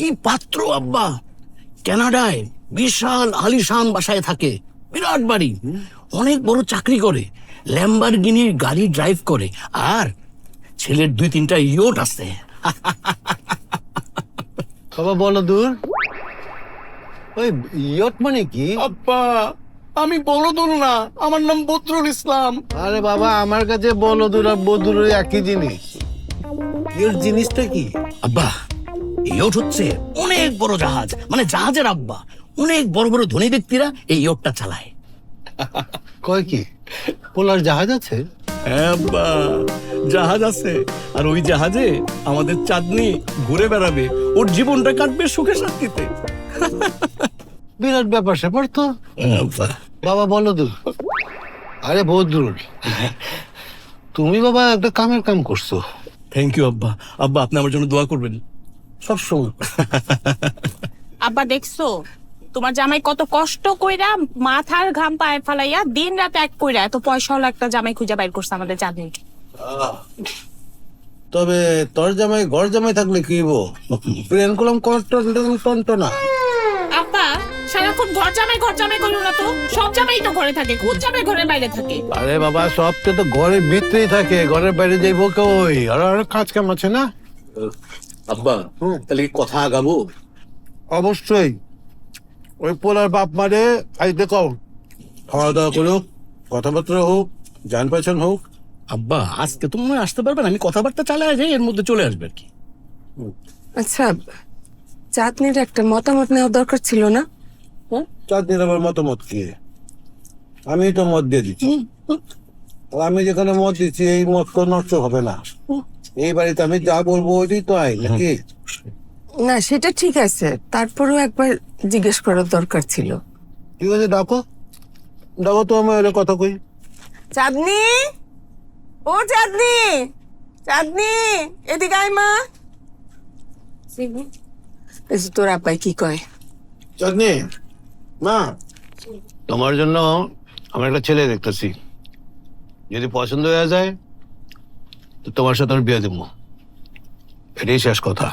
কি পাত্র আব্বা! কানাডায় বিশাল আলিশান বাসায় থাকে, বিরাট বাড়ি, অনেক বড় চাকরি করে, ল্যাম্বরগিনির গাড়ি ড্রাইভ করে, আর ছেলের 2-3টা ইয়ট আছে। বাবা বলো দূর, ওই ইয়ট মানে কি? আব্বা, আমি বলদুল না, আমার নাম বদরুল ইসলাম। আরে বাবা, আমার কাছে বলদুর আর বদুর একই জিনিস। ইয়ট জিনিসটা কি? আব্বা, ইয়ট হচ্ছে অনেক বড় জাহাজ, মানে জাহাজের আব্বা। অনেক বড় বড় ধনী ব্যক্তিরা এই ইয়টটা চালায়। কয় কি পোলার জাহাজ আছে? হ্যাঁ আব্বা, জাহাজ আছে, আর ওই জাহাজে আমাদের চাঁদনি ঘুরে বেড়াবে, ওর জীবনটা কাটবে সুখে শান্তিতে। বিরাট ব্যাপার স্যাপার তো। বাবা বলো দূর। আরে বদরুল, তুমি বাবা একটা কামের কাম করছো। থ্যাংক ইউ আব্বা। আব্বা, আপনি আমার জন্য দোয়া করবেন সবসময়। আব্বা দেখছো তোমার জামাই কত কষ্ট কইরা মাথার ঘাম পায়ে ফালাইয়া দিন রাত এক কইরা এত পয়সাওয়ালা একটা জামাই খুঁজে বাইর করছে আমাদের চাঁদনি। তবে তোর জামাই ঘর জামাই থাকলে কি হবো? প্লেন কলম টন্ট না। আব্বা সারাক্ষণ ঘর জামাই করলো না তো, সব জামাই তো ঘরে থাকে, কোন জামাই ঘরের বাইরে থাকে? আরে বাবা, সবটা তো ঘরের ভিতরেই থাকে, ঘরের বাইরে যাইবো কই? আর কাজ কাম আছে না? আব্বা, তাহলে কি কথা আগাবো? অবশ্যই। ওই পোলার বাপ মারে খাইতে কও, খাওয়া দাওয়া করো, কথাবার্তা হোক, জান পাইছেন হোক। আব্বা, আজকে তো মনে হয় আসতে পারবেন, আমি কথাবার্তা চালায় যাই, এর মধ্যে চলে আসবে আর কি। আচ্ছা, চাঁদনির একটা মতামত নেওয়া দরকার ছিল না? চাঁদনির আমার মতামত কি? আমি তো মত দিয়ে দিচ্ছি। আর আমি যেখানে মত দিচ্ছি, এই মত তো নষ্ট হবে না। এই বাড়িতে আমি যা বলবো ওইটাই তো আই নাকি? না, সেটা ঠিক আছে, তারপরেও একবার জিজ্ঞেস করার দরকার ছিল। ঠিক আছে, ডাকো ডাকো তো, আমি ওরা কথা কই। চাঁদনি, ও চাঁদনি, চাঁদনি, এদিকে আয় মা। তোর আব্বাই কি কয়? চাঁদনি মা, তোমার জন্য আমার একটা ছেলে দেখতেছি, যদি পছন্দ হয়ে যায় তো তোমার সাথে আমি বিয়ে দেবো, এটাই শেষ কথা।